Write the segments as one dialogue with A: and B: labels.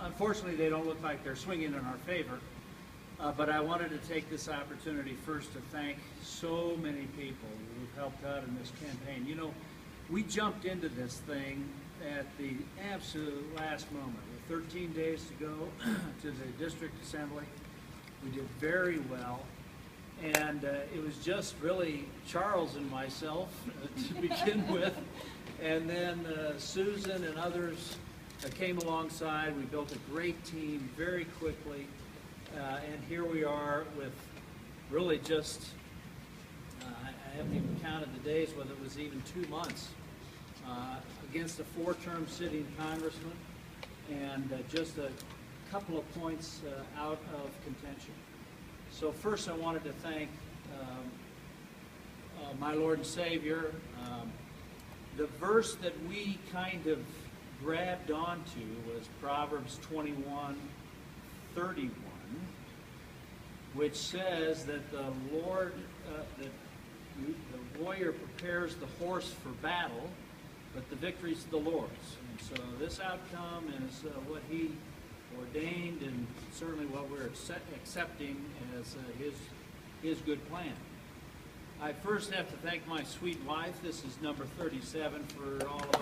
A: Unfortunately, they don't look like they're swinging in our favor. But I wanted to take this opportunity first to thank so many people who've helped out in this campaign. You know, we jumped into this thing at the absolute last moment. With 13 days to go to the district assembly, we did very well. And it was just really Charles and myself to begin with. And then Susan and others came alongside. We built a great team very quickly. And here we are with really just, I haven't even counted the days, whether it was even 2 months, against a 4-term sitting congressman, and just a couple of points out of contention. So first I wanted to thank my Lord and Savior. The verse that we kind of grabbed onto was Proverbs 21:31. Which says that the Lord, that the warrior prepares the horse for battle, but the victory's the Lord's. And so this outcome is what He ordained, and certainly what we're accepting as His good plan. I first have to thank my sweet wife. This is number 37 for all of us.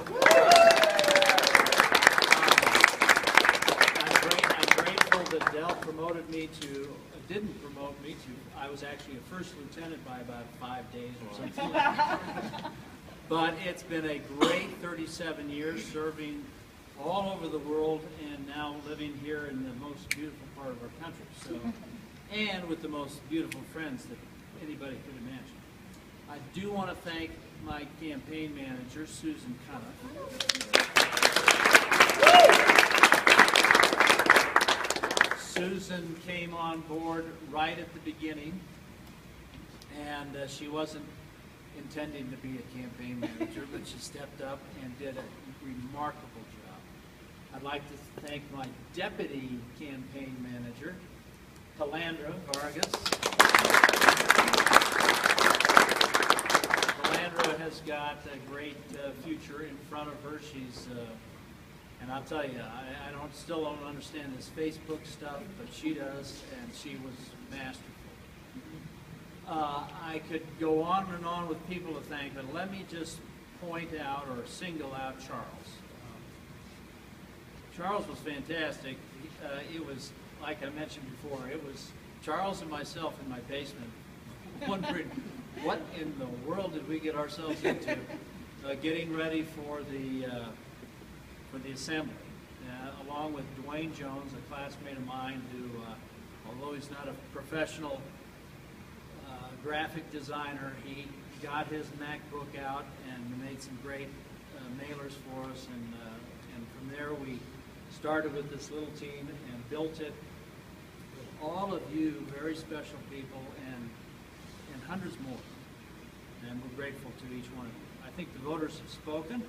A: I'm grateful that Dell promoted me to. Didn't promote me to. I was actually a first lieutenant by about 5 days or something like that. But it's been a great 37 years serving all over the world and now living here in the most beautiful part of our country. So, and with the most beautiful friends that anybody could imagine. I do want to thank my campaign manager, Susan Cunniff. Susan came on board right at the beginning, and she wasn't intending to be a campaign manager, but she stepped up and did a remarkable job. I'd like to thank my deputy campaign manager, Calandra Vargas. Calandra has got a great future in front of her. She's and I'll tell you, I still don't understand this Facebook stuff, but she does, and she was masterful. I could go on and on with people to thank, but let me just point out or single out Charles. Charles was fantastic. It was, like I mentioned before, it was Charles and myself in my basement wondering what in the world did we get ourselves into getting ready for the assembly, along with Dwayne Jones, a classmate of mine who, although he's not a professional graphic designer, he got his MacBook out and made some great mailers for us, and from there we started with this little team and built it with all of you, very special people, and hundreds more, and we're grateful to each one of you. I think the voters have spoken.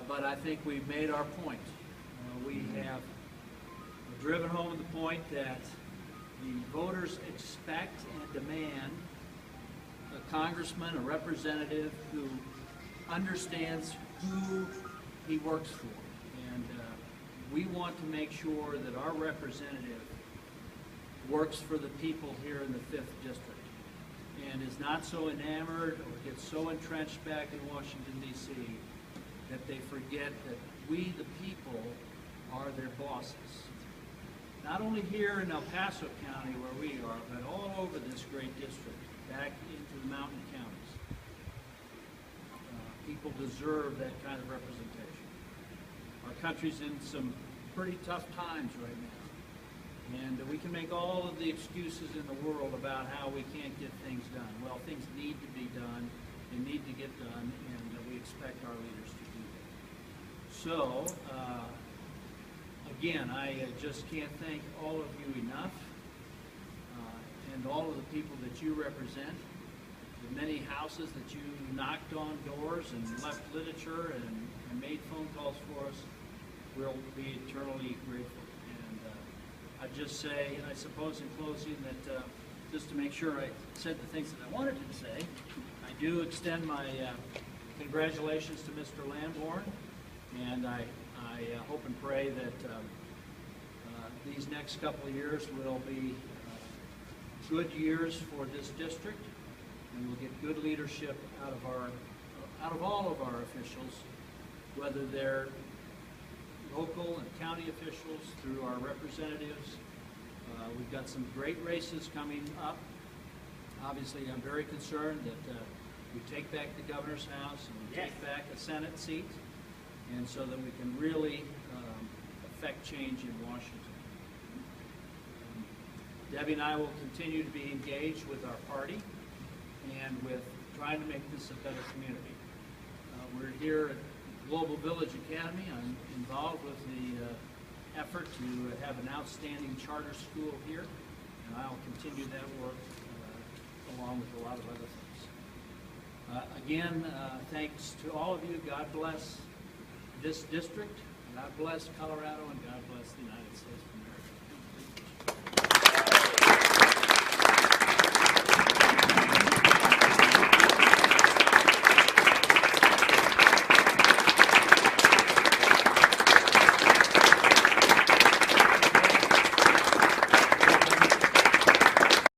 A: But I think we've made our point. We have driven home the point that the voters expect and demand a congressman, a representative who understands who he works for. And we want to make sure that our representative works for the people here in the 5th District and is not so enamored or gets so entrenched back in Washington, D.C., that they forget that we, the people, are their bosses. Not only here in El Paso County where we are, but all over this great district, back into the mountain counties. People deserve that kind of representation. Our country's in some pretty tough times right now. And we can make all of the excuses in the world about how we can't get things done. Well, things need to be done, they need to get done, and we expect our leaders to do. So, again, I just can't thank all of you enough, and all of the people that you represent, the many houses that you knocked on doors and left literature and made phone calls for us. We'll be eternally grateful. And I'd just say, I suppose in closing, that just to make sure I said the things that I wanted to say, I do extend my congratulations to Mr. Lamborn. And I I hope and pray that these next couple of years will be good years for this district, and we'll get good leadership out of all of our officials, whether they're local and county officials, through our representatives. We've got some great races coming up. Obviously, I'm very concerned that we take back the governor's house and we take back a Senate seat, and so that we can really affect change in Washington. Debbie and I will continue to be engaged with our party and with trying to make this a better community. We're here at Global Village Academy. I'm involved with the effort to have an outstanding charter school here, and I'll continue that work along with a lot of other things. Again, thanks to all of you. God bless this district. God bless Colorado, and God bless the United States of America.